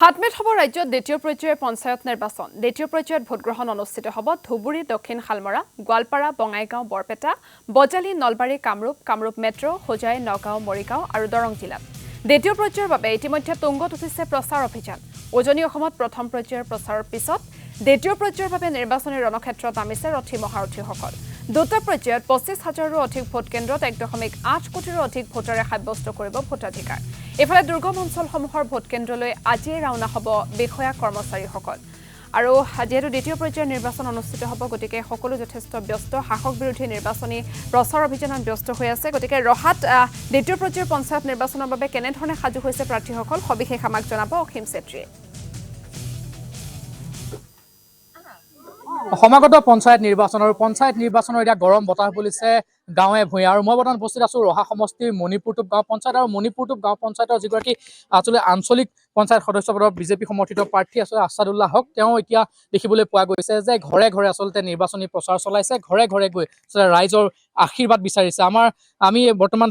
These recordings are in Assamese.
হাতমেট হ'ব ৰাজ্যত দ্বিতীয় পৰ্যায়ৰ পঞ্চায়ত নিৰ্বাচন। দ্বিতীয় পৰ্যায়ত ভোটগ্ৰহণ অনুষ্ঠিত হ'ব ধুবুৰী, দক্ষিণ শালমৰা, গোৱালপাৰা, বঙাইগাঁও, বৰপেটা, বজালী, নলবাৰী, কামৰূপ মেট্ৰ', হোজাই, নগাঁও, মৰিগাঁও আৰু দৰং জিলাত। দ্বিতীয় পৰ্যায়ৰ বাবে ইতিমধ্যে তুংগত উঠিছে প্ৰচাৰ অভিযান। উজনি অসমত প্ৰথম পৰ্যায়ৰ প্ৰচাৰৰ পিছত দ্বিতীয় পৰ্যায়ৰ বাবে নিৰ্বাচনী ৰণক্ষেত্ৰত নামিছে ৰথী মহাৰথীসকল। দুটা পৰ্যায়ত ২৫,০০০ৰো অধিক ভোটকেন্দ্ৰত ১.৮ কোটিৰো অধিক ভোটাৰে সাব্যস্ত কৰিব ভোটাধিকাৰ। ইফালে দুৰ্গম অঞ্চলসমূহৰ ভোটকেন্দ্ৰলৈ আজিয়ে ৰাওনা হ'ব বিষয়া কৰ্মচাৰীসকল। আৰু যিহেতু দ্বিতীয় পৰ্যায়ৰ নিৰ্বাচন অনুষ্ঠিত হ'ব, গতিকে সকলো যথেষ্ট ব্যস্ত। শাসক বিৰোধী নিৰ্বাচনী প্ৰচাৰ অভিযানত ব্যস্ত হৈ আছে। গতিকে ৰহাত দ্বিতীয় পৰ্যায়ৰ পঞ্চায়ত নিৰ্বাচনৰ বাবে কেনেধৰণে সাজু হৈছে প্ৰাৰ্থীসকল, সবিশেষ আমাক জনাব অসীম চেত্ৰীয়ে। সমাগত পঞ্চায়ত নিৰ্বাচনৰ এতিয়া গৰম বতাহ বলিছে গাঁৱে ভূঞে। আৰু মই বৰ্তমান উপস্থিত আছো ৰহা সমষ্টিৰ মণিপুৰটোপ গাঁও পঞ্চায়ত। আৰু মণিপুৰটোপ গাঁও পঞ্চায়তৰ যিগৰাকী আচলতে আঞ্চলিক পঞ্চায়ত সদস্য পদৰ বিজেপি সমৰ্থিত প্ৰাৰ্থী আছে আছাদুল্লাহ হক, তেওঁ এতিয়া দেখিবলৈ পোৱা গৈছে যে ঘৰে ঘৰে আচলতে নিৰ্বাচনী প্ৰচাৰ চলাইছে। ঘৰে ঘৰে গৈ ৰাইজৰ আশীৰ্বাদ বিচাৰিছে। আমি বৰ্তমান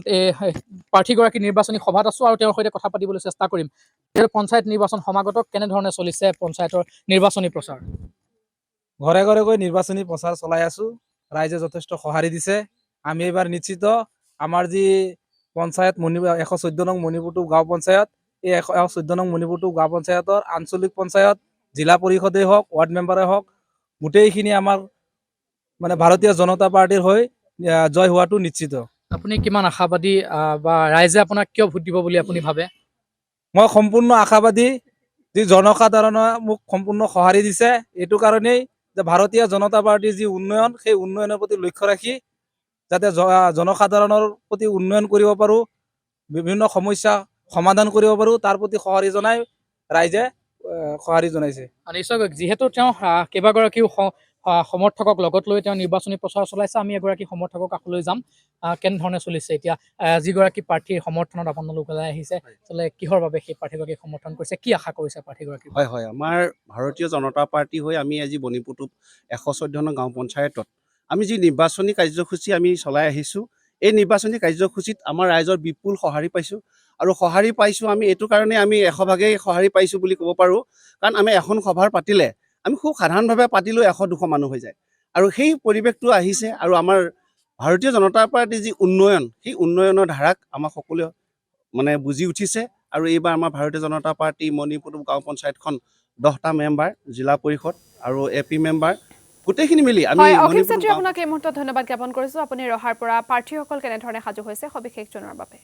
প্ৰাৰ্থীগৰাকী নিৰ্বাচনী সভাত আছো আৰু তেওঁৰ সৈতে কথা পাতিবলৈ চেষ্টা কৰিম। পঞ্চায়ত নিৰ্বাচন সমাগত কেনেধৰণে চলিছে পঞ্চায়তৰ নিৰ্বাচনী প্ৰচাৰ? ঘৰে ঘৰে গৈ নিৰ্বাচনী প্ৰচাৰ চলাই আছো। ৰাইজে যথেষ্ট সঁহাৰি দিছে। আমি এইবাৰ নিশ্চিত আমাৰ যি পঞ্চায়ত ১১৪ নং মণিপুৰটোপ গাঁও পঞ্চায়ত, এই ১১৪ নং মণিপুৰটোপ গাঁও পঞ্চায়তৰ আঞ্চলিক পঞ্চায়ত, জিলা পৰিষদেই হওক, ৱাৰ্ড মেম্বাৰে হওক, গোটেইখিনি আমাৰ ভাৰতীয় জনতা পাৰ্টিৰ হৈ জয় হোৱাটো নিশ্চিত। আপুনি কিমান আশাবাদী বা ৰাইজে আপোনাক কিয় ভোট দিব বুলি আপুনি ভাবে? মই সম্পূৰ্ণ আশাবাদী। যি জনসাধাৰণে মোক সম্পূৰ্ণ সঁহাৰি দিছে, এইটো কাৰণেই যে ভাৰতীয় জনতা পাৰ্টিৰ যি উন্নয়ন, সেই উন্নয়নৰ প্ৰতি লক্ষ্য ৰাখি যাতে জনসাধাৰণৰ প্ৰতি উন্নয়ন কৰিব পাৰোঁ, বিভিন্ন সমস্যা সমাধান কৰিব পাৰোঁ, তাৰ প্ৰতি সঁহাৰি জনাই ৰাইজে সঁহাৰি জনাইছে। নিশ্চয়, যিহেতু তেওঁ কেইবাগৰাকীও সমৰ্থকক লগত লৈ তেওঁ নিৰ্বাচনী প্ৰচাৰ চলাইছে, আমি এগৰাকী সমৰ্থকৰ কাষলৈ যাম। কেনেধৰণে চলিছে এতিয়া যিগৰাকী প্ৰাৰ্থীৰ সমৰ্থনত আপোনালোক ওলাই আহিছে, আচলতে কিহৰ বাবে সেই প্ৰাৰ্থীগৰাকীক সমৰ্থন কৰিছে, কি আশা কৰিছে প্ৰাৰ্থীগৰাকী? হয়, আমাৰ ভাৰতীয় জনতা পাৰ্টি হৈ আমি আজি মণিপুৰটোপ ১১৪ নং গাঁও পঞ্চায়তত আমি যি নিৰ্বাচনী কাৰ্যসূচী আমি চলাই আহিছোঁ, এই নিৰ্বাচনী কাৰ্যসূচীত আমাৰ ৰাইজৰ বিপুল সঁহাৰি পাইছোঁ। আৰু সঁহাৰি পাইছোঁ আমি এইটো কাৰণে আমি ১০০ভাগেই সঁহাৰি পাইছোঁ বুলি ক'ব পাৰোঁ। কাৰণ আমি এখন সভাৰ পাতিলে আমি খুব সাধাৰণভাৱে পাতিলেও ১০০-২০০ মানুহ হৈ যায়। আৰু সেই পৰিৱেশটো আহিছে। আৰু আমাৰ ভাৰতীয় জনতা পাৰ্টিৰ যি উন্নয়ন, সেই উন্নয়নৰ ধাৰাক আমাৰ সকলোৱে বুজি উঠিছে। আৰু এইবাৰ আমাৰ ভাৰতীয় জনতা পাৰ্টি মণিপুৰটোপ গাঁও পঞ্চায়তখন 10টা মেম্বাৰ, জিলা পৰিষদ আৰু AP মেম্বাৰ গোটেইখিনি মিলি আমি অসীম চেত্ৰী আপোনাক এই মুহূৰ্তত ধন্যবাদ জ্ঞাপন কৰিছোঁ। আপুনি ৰহাৰ পৰা প্ৰাৰ্থীসকল কেনেধৰণে সাজু হৈছে সবিশেষ জনোৱাৰ বাবে।